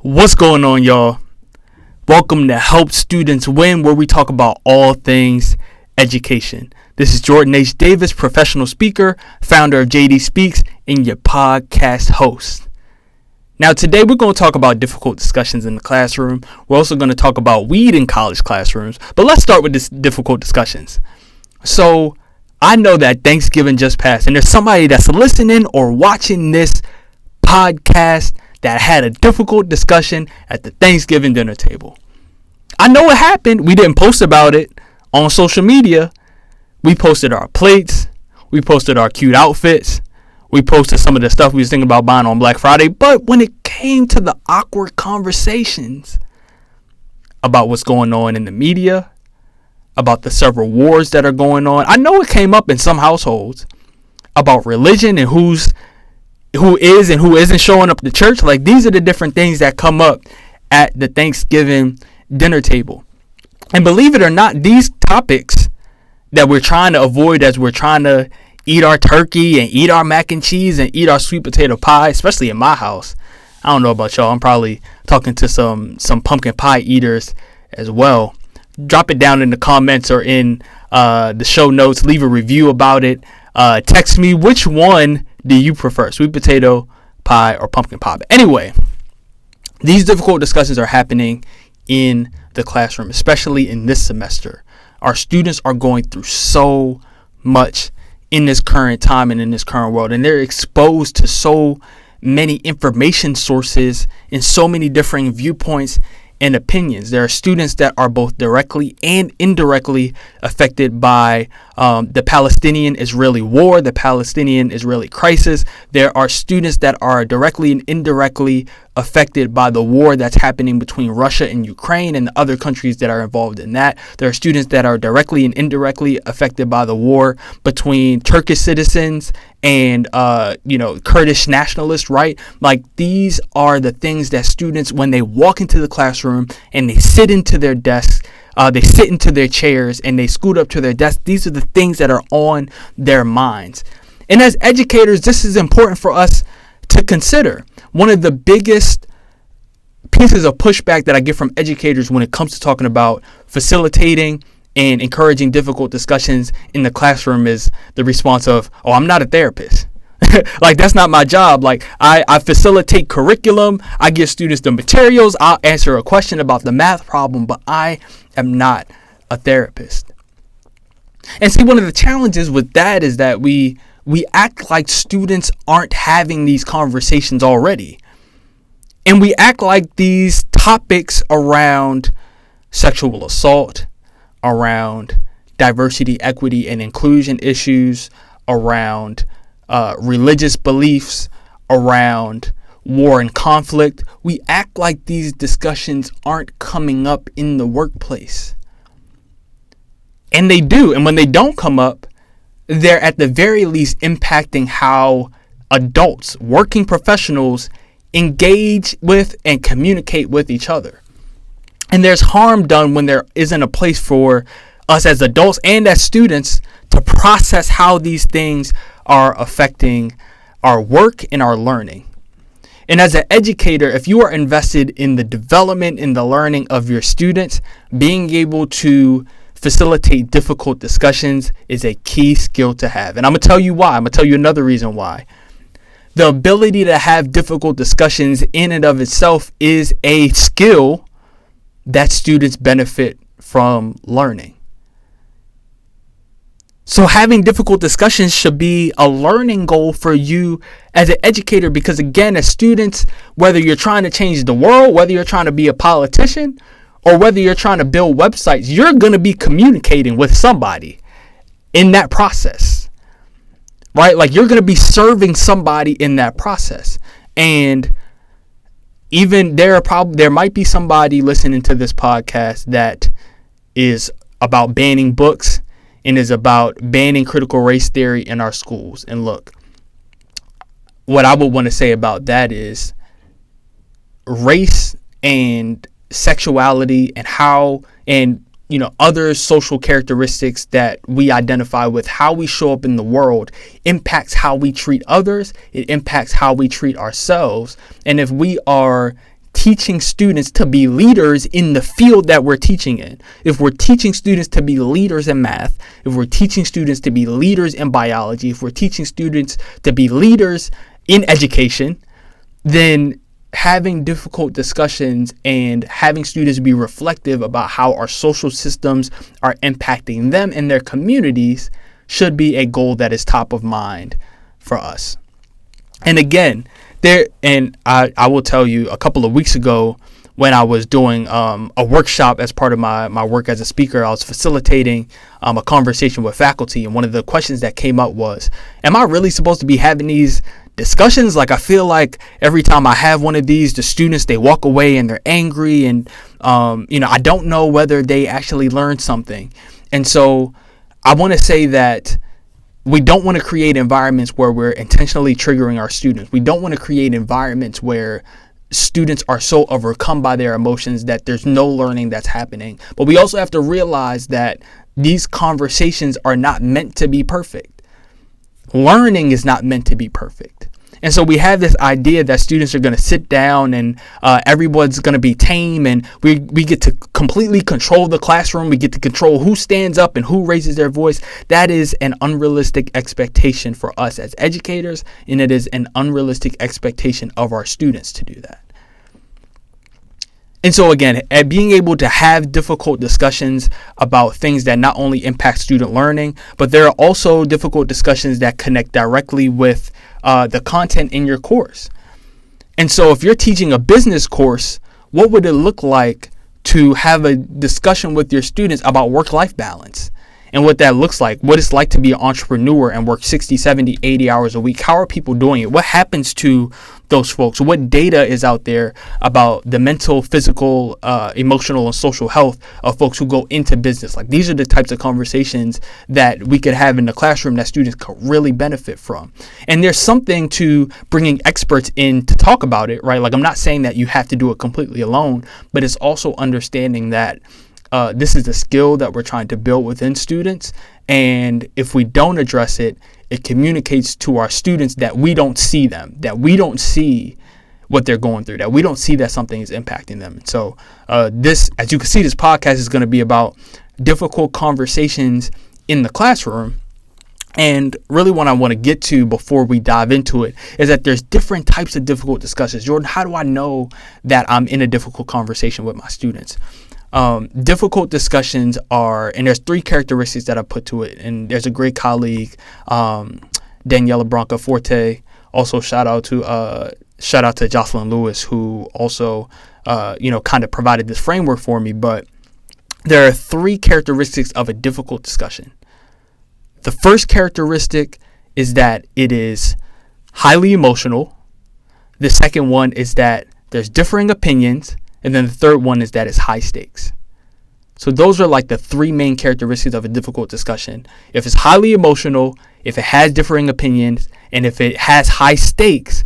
What's going on, y'all? Welcome to Help Students Win, where we talk about all things education. This is Jordan H. Davis, professional speaker, founder of JD Speaks, and your podcast host. Now, today we're going to talk about difficult discussions in the classroom. We're also going to talk about weed in college classrooms. But let's start with this difficult discussions. So, I know that Thanksgiving just passed, and there's somebody that's listening or watching this podcast that had a difficult discussion at the Thanksgiving dinner table. I know it happened. We didn't post about it on social media. We posted our plates. We posted our cute outfits. We posted some of the stuff we was thinking about buying on Black Friday. But when it came to the awkward conversations about what's going on in the media, about the several wars that are going on, I know it came up in some households about religion and who is and who isn't showing up to church. Like, these are the different things that come up at the Thanksgiving dinner table. And believe it or not, these topics that we're trying to avoid as we're trying to eat our turkey and eat our mac and cheese and eat our sweet potato pie, especially in my house. I don't know about y'all. I'm probably talking to some pumpkin pie eaters as well. Drop it down in the comments or in the show notes. Leave a review about it. Text me, which one do you prefer, sweet potato pie or pumpkin pie? But anyway, these difficult discussions are happening in the classroom, especially in this semester. Our students are going through so much in this current time and in this current world, and they're exposed to so many information sources and so many different viewpoints and opinions. There are students that are both directly and indirectly affected by the Palestinian-Israeli war, the Palestinian-Israeli crisis. There are students that are directly and indirectly affected by the war that's happening between Russia and Ukraine and the other countries that are involved in that. There are students that are directly and indirectly affected by the war between Turkish citizens and Kurdish nationalists, right? Like, these are the things that students, when they walk into the classroom and they sit into their desks, they sit into their chairs and they scoot up to their desk, these are the things that are on their minds. And as educators, this is important for us to consider. One of the biggest pieces of pushback that I get from educators when it comes to talking about facilitating and encouraging difficult discussions in the classroom is the response of, "Oh, I'm not a therapist." Like, that's not my job. Like, I facilitate curriculum. I give students the materials. I'll answer a question about the math problem, but I am not a therapist. And see, one of the challenges with that is that we act like students aren't having these conversations already. And we act like these topics around sexual assault, around diversity, equity, and inclusion issues, around religious beliefs, around war and conflict, we act like these discussions aren't coming up in the workplace. And they do. And when they don't come up, they're at the very least impacting how adults, working professionals, engage with and communicate with each other. And there's harm done when there isn't a place for us as adults and as students to process how these things are affecting our work and our learning. And as an educator, if you are invested in the development and the learning of your students, being able to facilitate difficult discussions is a key skill to have. And I'm going to tell you why. I'm going to tell you another reason why. The ability to have difficult discussions in and of itself is a skill that students benefit from learning. So having difficult discussions should be a learning goal for you as an educator, because again, as students, whether you're trying to change the world, whether you're trying to be a politician, or whether you're trying to build websites, you're going to be communicating with somebody in that process, right? Like, you're going to be serving somebody in that process. And even there might be somebody listening to this podcast that is about banning books and is about banning critical race theory in our schools. And look, what I would want to say about that is race and sexuality and other social characteristics that we identify with, how we show up in the world, impacts how we treat others. It impacts how we treat ourselves. And if we are teaching students to be leaders in the field that we're teaching in, if we're teaching students to be leaders in math, if we're teaching students to be leaders in biology, if we're teaching students to be leaders in education, then having difficult discussions and having students be reflective about how our social systems are impacting them and their communities should be a goal that is top of mind for us. And again, I will tell you, a couple of weeks ago when I was doing a workshop as part of my work as a speaker, I was facilitating a conversation with faculty. And one of the questions that came up was, am I really supposed to be having these discussions? Like, I feel like every time I have one of these, the students, they walk away and they're angry. And, I don't know whether they actually learned something. And so I want to say that we don't want to create environments where we're intentionally triggering our students. We don't want to create environments where students are so overcome by their emotions that there's no learning that's happening. But we also have to realize that these conversations are not meant to be perfect. Learning is not meant to be perfect. And so we have this idea that students are going to sit down and everyone's going to be tame, and we get to completely control the classroom. We get to control who stands up and who raises their voice. That is an unrealistic expectation for us as educators, and it is an unrealistic expectation of our students to do that. And so again, at being able to have difficult discussions about things that not only impact student learning, but there are also difficult discussions that connect directly with the content in your course. And so if you're teaching a business course, what would it look like to have a discussion with your students about work-life balance and what that looks like, what it's like to be an entrepreneur and work 60, 70, 80 hours a week? How are people doing it? What happens to those folks? What data is out there about the mental, physical, emotional, and social health of folks who go into business? Like, these are the types of conversations that we could have in the classroom that students could really benefit from. And there's something to bringing experts in to talk about it, right? Like, I'm not saying that you have to do it completely alone, but it's also understanding that this is a skill that we're trying to build within students. And if we don't address it, it communicates to our students that we don't see them, that we don't see what they're going through, that we don't see that something is impacting them. So this, as you can see, this podcast is going to be about difficult conversations in the classroom. And really what I want to get to before we dive into it is that there's different types of difficult discussions. Jordan, how do I know that I'm in a difficult conversation with my students? Difficult discussions are, and there's 3 characteristics that I put to it. And there's a great colleague, Daniela Branca Forte. Also, shout out to Jocelyn Lewis, who also, kind of provided this framework for me. But there are 3 characteristics of a difficult discussion. The first characteristic is that it is highly emotional. The second one is that there's differing opinions. And then the third one is that it's high stakes. So those are like the 3 main characteristics of a difficult discussion. If it's highly emotional, if it has differing opinions, and if it has high stakes,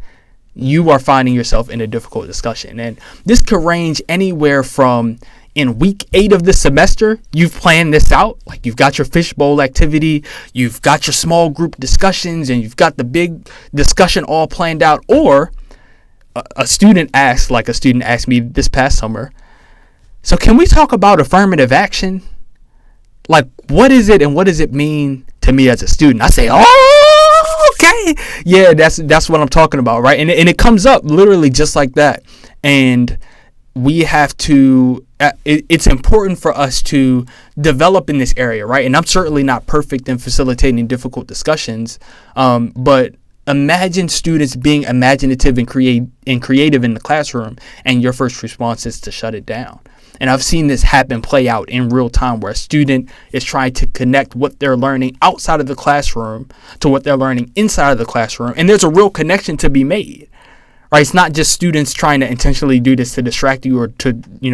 you are finding yourself in a difficult discussion. And this could range anywhere from, in week 8 of the semester, you've planned this out. Like, you've got your fishbowl activity, you've got your small group discussions, and you've got the big discussion all planned out. Or a student asked me this past summer, so can we talk about affirmative action? Like, what is it and what does it mean to me as a student? I say, oh, okay. Yeah, that's what I'm talking about, right? And it comes up literally just like that. And we have to, it's important for us to develop in this area, right? And I'm certainly not perfect in facilitating difficult discussions, but imagine students being imaginative and creative in the classroom, and your first response is to shut it down. And I've seen this play out in real time, where a student is trying to connect what they're learning outside of the classroom to what they're learning inside of the classroom. And there's a real connection to be made, right? It's not just students trying to intentionally do this to distract you or to,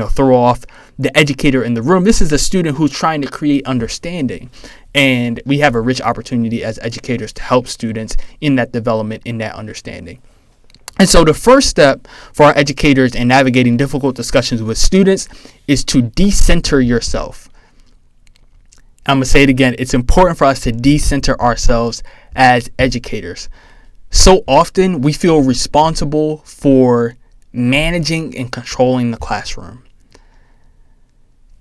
throw off the educator in the room. This is a student who's trying to create understanding. And we have a rich opportunity as educators to help students in that development, in that understanding. And so the first step for our educators in navigating difficult discussions with students is to decenter yourself. I'm going to say it again. It's important for us to decenter ourselves as educators. So often we feel responsible for managing and controlling the classroom.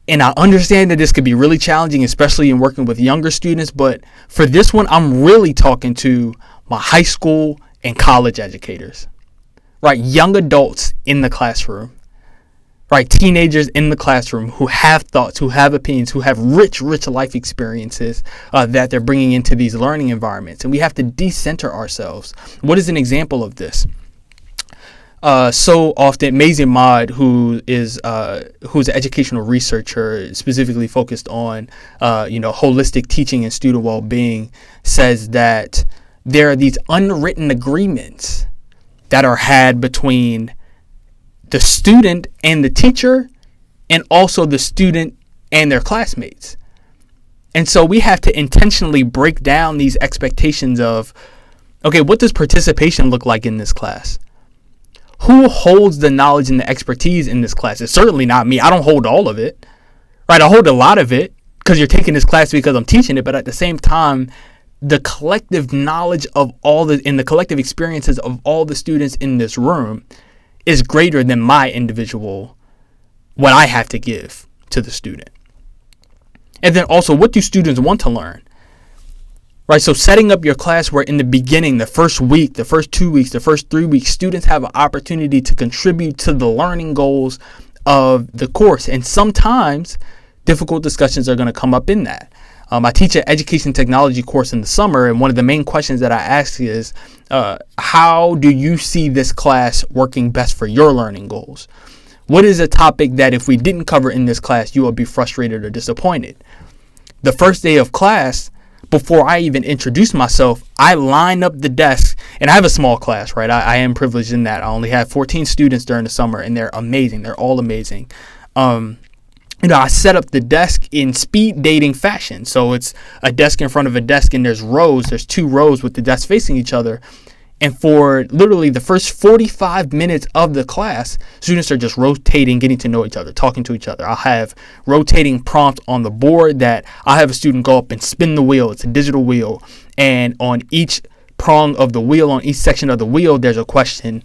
And I understand that this could be really challenging, especially in working with younger students. But for this one, I'm really talking to my high school and college educators, right? Young adults in the classroom, right? Teenagers in the classroom who have thoughts, who have opinions, who have rich life experiences that they're bringing into these learning environments. And we have to decenter ourselves. What is an example of this? So often, Maisie Maud, who's an educational researcher specifically focused on holistic teaching and student well-being, says that there are these unwritten agreements that are had between the student and the teacher, and also the student and their classmates. And so we have to intentionally break down these expectations of, okay, what does participation look like in this class? Who holds the knowledge and the expertise in this class? It's certainly not me. I don't hold all of it, right? I hold a lot of it because you're taking this class because I'm teaching it. But at the same time, the collective knowledge of and the collective experiences of all the students in this room is greater than my individual, what I have to give to the student. And then also, what do students want to learn? Right, so setting up your class where in the beginning, the first week, the first 2 weeks, the first 3 weeks, students have an opportunity to contribute to the learning goals of the course. And sometimes difficult discussions are going to come up in that. I teach an education technology course in the summer, and one of the main questions that I ask is, how do you see this class working best for your learning goals? What is a topic that if we didn't cover in this class, you would be frustrated or disappointed? The first day of class, before I even introduce myself, I line up the desk, and I have a small class, right? I am privileged in that. I only have 14 students during the summer, and they're amazing. They're all amazing. I set up the desk in speed dating fashion. So it's a desk in front of a desk, and there's 2 rows with the desks facing each other. And for literally the first 45 minutes of the class, students are just rotating, getting to know each other, talking to each other. I'll have rotating prompts on the board that I'll have a student go up and spin the wheel. It's a digital wheel. And on each prong of the wheel, on each section of the wheel, there's a question.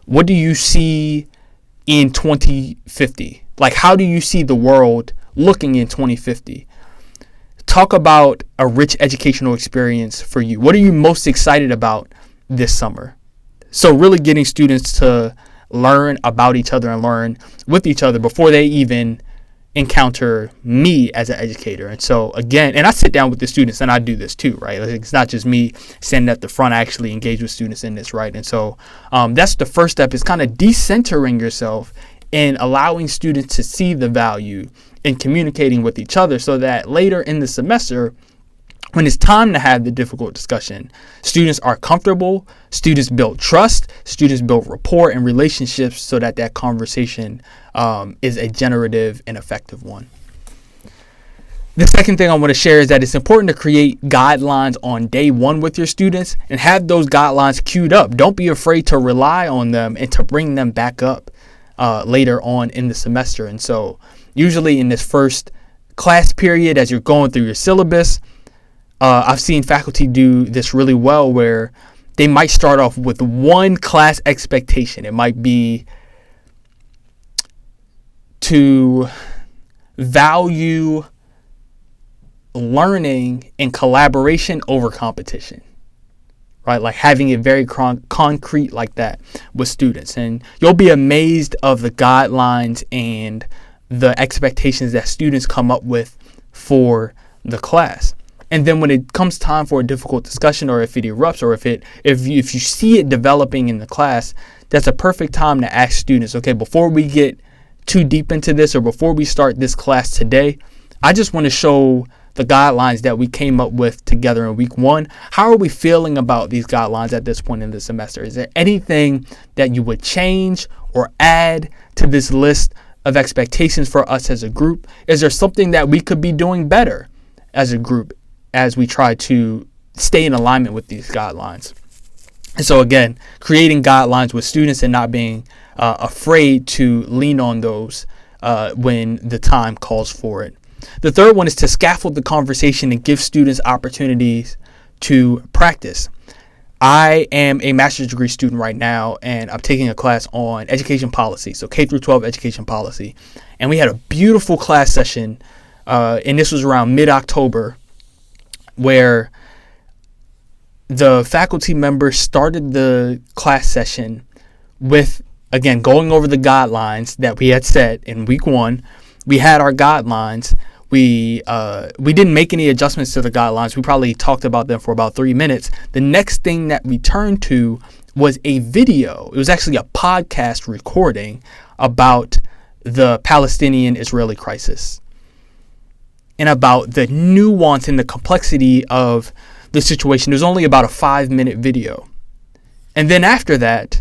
What do you see in 2050? Like, how do you see the world looking in 2050? Talk about a rich educational experience for you. What are you most excited about this summer? So really getting students to learn about each other and learn with each other before they even encounter me as an educator. And so again, and I sit down with the students and I do this too, right? It's not just me standing at the front. I actually engage with students in this, right? And so that's the first step, is kind of decentering yourself and allowing students to see the value in communicating with each other, so that later in the semester, when it's time to have the difficult discussion, students are comfortable, students build trust, students build rapport and relationships, so that that conversation is a generative and effective one. The second thing I want to share is that it's important to create guidelines on day one with your students and have those guidelines queued up. Don't be afraid to rely on them and to bring them back up later on in the semester. And so usually in this first class period, as you're going through your syllabus, I've seen faculty do this really well, where they might start off with one class expectation. It might be to value learning and collaboration over competition, right? Like having it very concrete like that with students. And you'll be amazed of the guidelines and the expectations that students come up with for the class. And then when it comes time for a difficult discussion, or if it erupts, or if you see it developing in the class, that's a perfect time to ask students, okay, before we get too deep into this, or before we start this class today, I just want to show the guidelines that we came up with together in week one. How are we feeling about these guidelines at this point in the semester? Is there anything that you would change or add to this list of expectations for us as a group? Is there something that we could be doing better as a group as we try to stay in alignment with these guidelines? And so again, creating guidelines with students and not being afraid to lean on those when the time calls for it. The third one is to scaffold the conversation and give students opportunities to practice. I am a master's degree student right now, and I'm taking a class on education policy, so K through 12 education policy. And we had a beautiful class session, and this was around mid-October, where the faculty members started the class session with, again, going over the guidelines that we had set in week 1. We had our guidelines. We didn't make any adjustments to the guidelines. We probably talked about them for about 3 minutes. The next thing that we turned to was a video. It was actually a podcast recording about the Palestinian-Israeli crisis and about the nuance and the complexity of the situation. It was only about a 5-minute video. And then after that,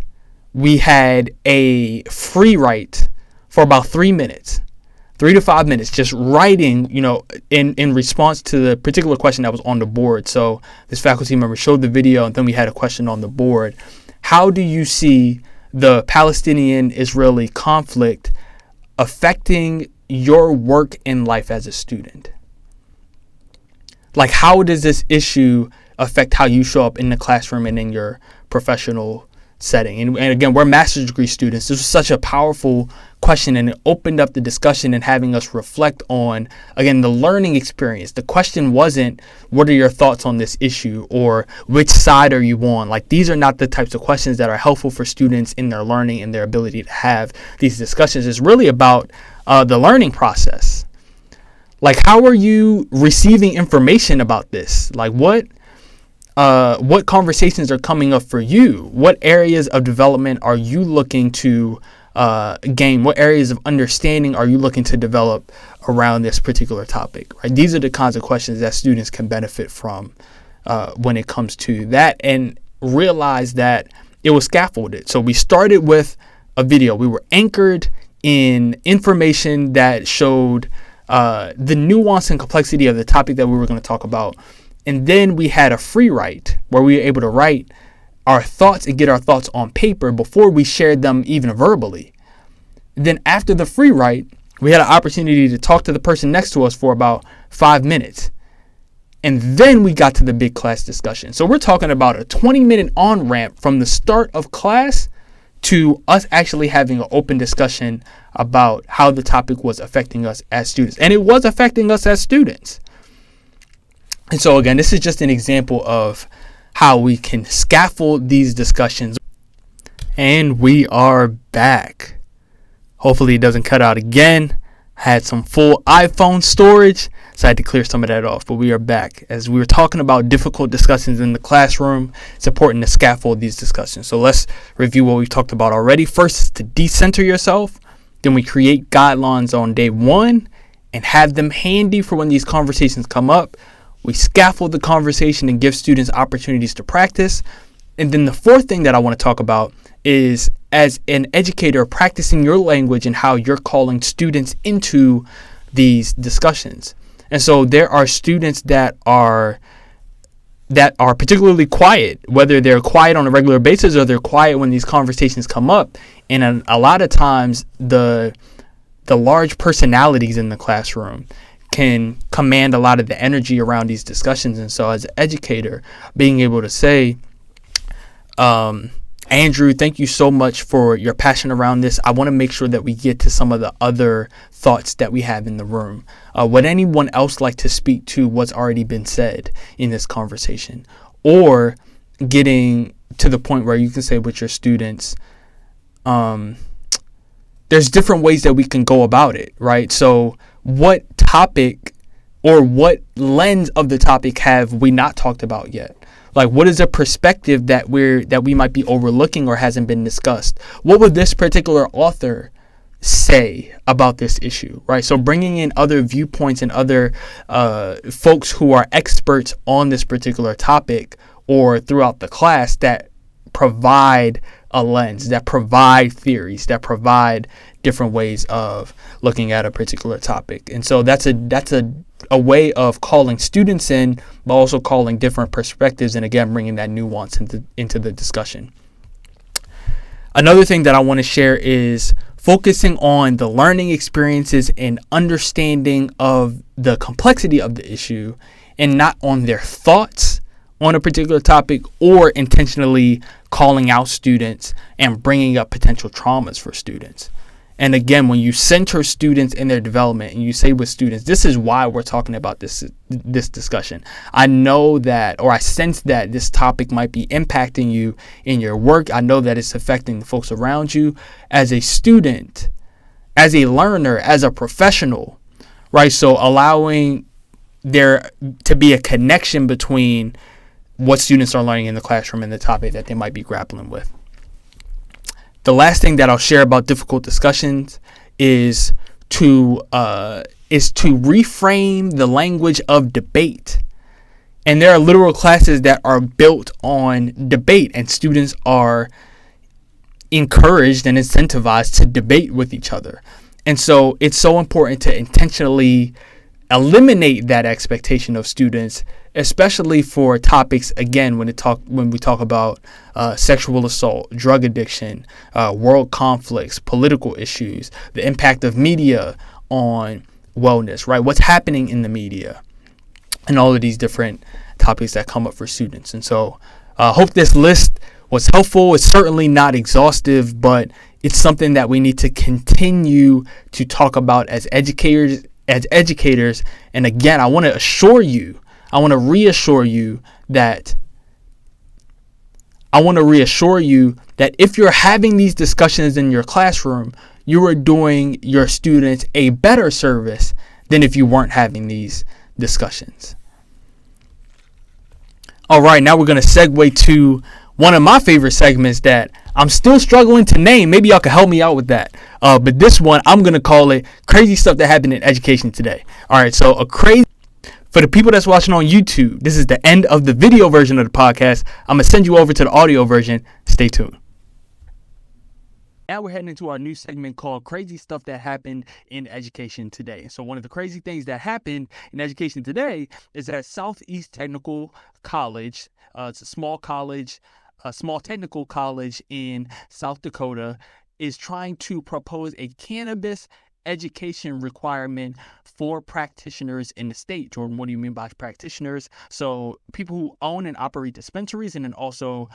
we had a free write for about 3 minutes. 3 to 5 minutes, just writing, in response to the particular question that was on the board. So this faculty member showed the video, and then we had a question on the board. How do you see the Palestinian-Israeli conflict affecting your work and life as a student? Like, how does this issue affect how you show up in the classroom and in your professional setting? And again, we're master's degree students. This was such a powerful question, and it opened up the discussion and having us reflect on, again, the learning experience. The question wasn't, what are your thoughts on this issue, or which side are you on? Like, these are not the types of questions that are helpful for students in their learning and their ability to have these discussions. It's really about the learning process. Like, how are you receiving information about this? Like, what conversations are coming up for you? What areas of development are you looking to gain? What areas of understanding are you looking to develop around this particular topic? Right? These are the kinds of questions that students can benefit from when it comes to that, and realize that it was scaffolded. So we started with a video. We were anchored in information that showed the nuance and complexity of the topic that we were going to talk about. And then we had a free write where we were able to write our thoughts and get our thoughts on paper before we shared them even verbally. Then after the free write, we had an opportunity to talk to the person next to us for about 5 minutes. And then we got to the big class discussion. So we're talking about a 20-minute on-ramp from the start of class to us actually having an open discussion about how the topic was affecting us as students. And it was affecting us as students. And so, again, this is just an example of how we can scaffold these discussions. And we are back. Hopefully it doesn't cut out again. I had some full iPhone storage, so I had to clear some of that off. But we are back. As we were talking about difficult discussions in the classroom, it's important to scaffold these discussions. So let's review what we've talked about already. First is to decenter yourself. Then we create guidelines on day 1 and have them handy for when these conversations come up. We scaffold the conversation and give students opportunities to practice. And then the fourth thing that I want to talk about is, as an educator, practicing your language and how you're calling students into these discussions. And so there are students that are particularly quiet, whether they're quiet on a regular basis or they're quiet when these conversations come up. And a lot of times the large personalities in the classroom can command a lot of the energy around these discussions. And so as an educator, being able to say, Andrew, thank you so much for your passion around this. I want to make sure that we get to some of the other thoughts that we have in the room. Would anyone else like to speak to what's already been said in this conversation? Or getting to the point where you can say with your students, there's different ways that we can go about it, right? So what topic or what lens of the topic have we not talked about yet? Like, what is a perspective that we might be overlooking or hasn't been discussed? What would this particular author say about this issue, right? So bringing in other viewpoints and other folks who are experts on this particular topic or throughout the class that provide a lens, that provide theories, that provide different ways of looking at a particular topic. And so that's a way of calling students in, but also calling different perspectives, and again, bringing that nuance into the discussion. Another thing that I want to share is focusing on the learning experiences and understanding of the complexity of the issue, and not on their thoughts on a particular topic, or intentionally calling out students and bringing up potential traumas for students. And again, when you center students in their development and you say with students, this is why we're talking about this discussion. I know that, or I sense that this topic might be impacting you in your work. I know that it's affecting the folks around you as a student, as a learner, as a professional, right? So allowing there to be a connection between what students are learning in the classroom and the topic that they might be grappling with. The last thing that I'll share about difficult discussions is to reframe the language of debate. And there are literal classes that are built on debate, and students are encouraged and incentivized to debate with each other. And so it's so important to intentionally eliminate that expectation of students, especially for topics, again, when we talk about sexual assault, drug addiction, world conflicts, political issues, the impact of media on wellness, right? What's happening in the media, and all of these different topics that come up for students. And so I hope this list was helpful. It's certainly not exhaustive, but it's something that we need to continue to talk about as educators. And again, I want to reassure you that if you're having these discussions in your classroom, you are doing your students a better service than if you weren't having these discussions. All right, now we're going to segue to one of my favorite segments that I'm still struggling to name. Maybe y'all can help me out with that. But this one, I'm going to call it Crazy Stuff That Happened in Education Today. All right, so for the people that's watching on YouTube, this is the end of the video version of the podcast. I'm going to send you over to the audio version. Stay tuned. Now we're heading into our new segment called Crazy Stuff That Happened in Education Today. So one of the crazy things that happened in education today is that Southeast Technical College, it's a small college, a small technical college in South Dakota, is trying to propose a cannabis education requirement for practitioners in the state. Jordan, what do you mean by practitioners? So people who own and operate dispensaries, and then also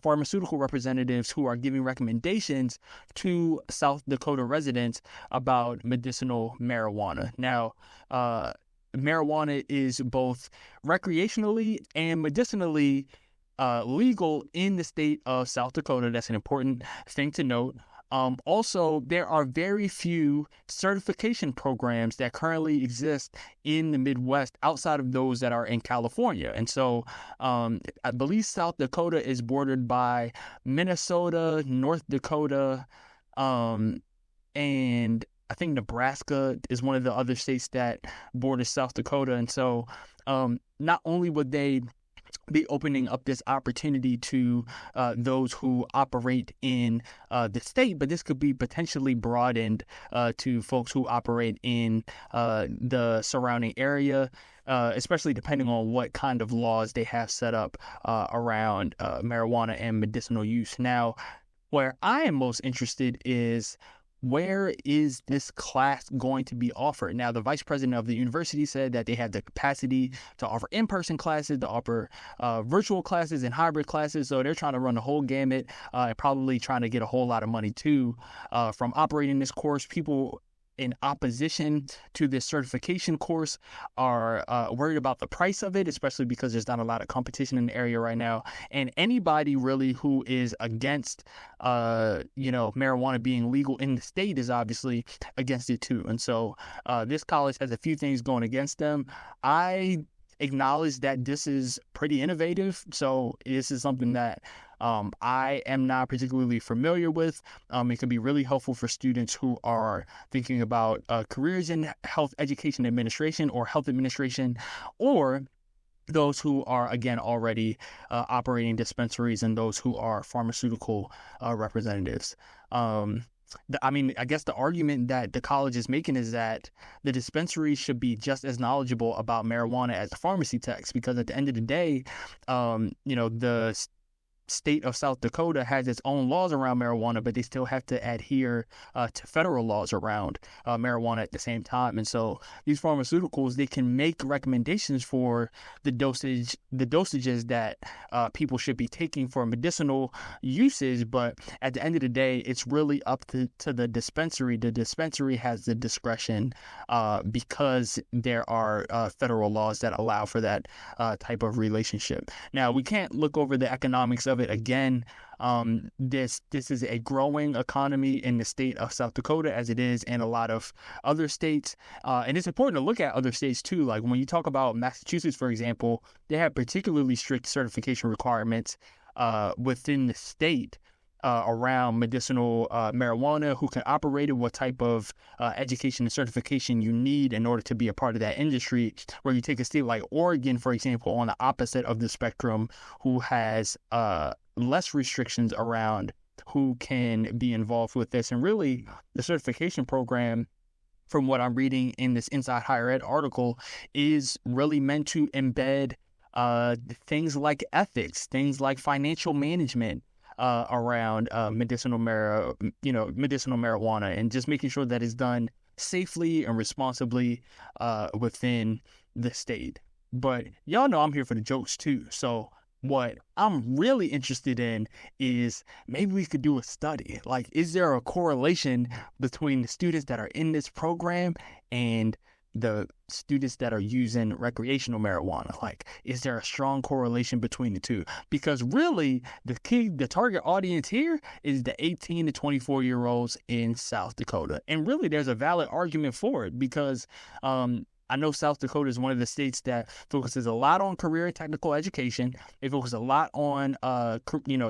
pharmaceutical representatives who are giving recommendations to South Dakota residents about medicinal marijuana. Now, marijuana is both recreationally and medicinally legal in the state of South Dakota. That's an important thing to note. Also, there are very few certification programs that currently exist in the Midwest outside of those that are in California. And so I believe South Dakota is bordered by Minnesota, North Dakota, and I think Nebraska is one of the other states that borders South Dakota. And so not only would they be opening up this opportunity to those who operate in the state, but this could be potentially broadened to folks who operate in the surrounding area, especially depending on what kind of laws they have set up around marijuana and medicinal use. Now, where I am most interested is, where is this class going to be offered? Now, the vice president of the university said that they have the capacity to offer in-person classes, to offer virtual classes and hybrid classes. So they're trying to run the whole gamut, and probably trying to get a whole lot of money too from operating this course. People in opposition to this certification course are worried about the price of it, especially because there's not a lot of competition in the area right now. And anybody really who is against, marijuana being legal in the state is obviously against it too. And so this college has a few things going against them. I acknowledge that this is pretty innovative. So this is something that I am not particularly familiar with. It can be really helpful for students who are thinking about careers in health education administration or health administration, or those who are, again, already operating dispensaries, and those who are pharmaceutical representatives. I guess the argument that the college is making is that the dispensary should be just as knowledgeable about marijuana as the pharmacy techs, because at the end of the day, the state of South Dakota has its own laws around marijuana, but they still have to adhere to federal laws around marijuana at the same time. And so these pharmaceuticals, they can make recommendations for the dosages that people should be taking for medicinal uses. But at the end of the day, it's really up to the dispensary. The dispensary has the discretion because there are federal laws that allow for that type of relationship. Now, we can't look over the economics of it again. This is a growing economy in the state of South Dakota, as it is in a lot of other states. And it's important to look at other states too. Like when you talk about Massachusetts, for example, they have particularly strict certification requirements within the state around medicinal marijuana, who can operate it, what type of education and certification you need in order to be a part of that industry. Where you take a state like Oregon, for example, on the opposite of the spectrum, who has less restrictions around who can be involved with this. And really, the certification program, from what I'm reading in this Inside Higher Ed article, is really meant to embed things like ethics, things like financial management, around medicinal marijuana, and just making sure that it's done safely and responsibly within the state. But y'all know I'm here for the jokes too. So what I'm really interested in is maybe we could do a study. Like, is there a correlation between the students that are in this program and the students that are using recreational marijuana? Like, is there a strong correlation between the two? Because really, the target audience here is the 18 to 24-year-olds in South Dakota. And really, there's a valid argument for it, because I know South Dakota is one of the states that focuses a lot on career and technical education. They focus a lot on,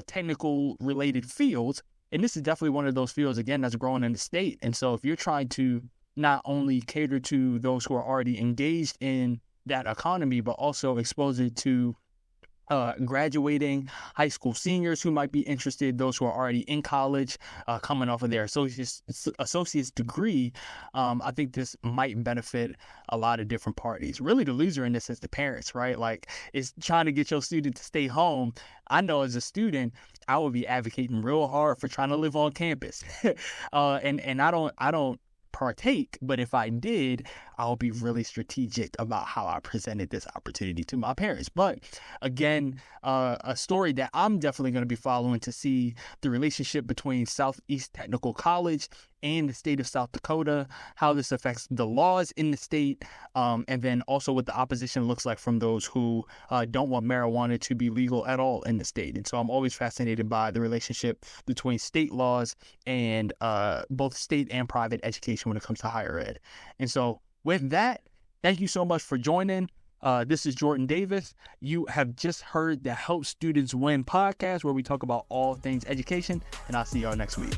technical related fields. And this is definitely one of those fields, again, that's growing in the state. And so if you're trying to not only cater to those who are already engaged in that economy, but also expose it to graduating high school seniors who might be interested, those who are already in college, coming off of their associate's degree, I think this might benefit a lot of different parties. Really, the loser in this is the parents, right? Like, it's trying to get your student to stay home. I know as a student, I would be advocating real hard for trying to live on campus, and I don't partake, but if I did, I'll be really strategic about how I presented this opportunity to my parents. But again, a story that I'm definitely going to be following to see the relationship between Southeast Technical College and the state of South Dakota, how this affects the laws in the state, and then also what the opposition looks like from those who don't want marijuana to be legal at all in the state. And so I'm always fascinated by the relationship between state laws and both state and private education when it comes to higher ed. And so with that, thank you so much for joining. This is Jordan Davis. You have just heard the Help Students Win podcast, where we talk about all things education, and I'll see y'all next week.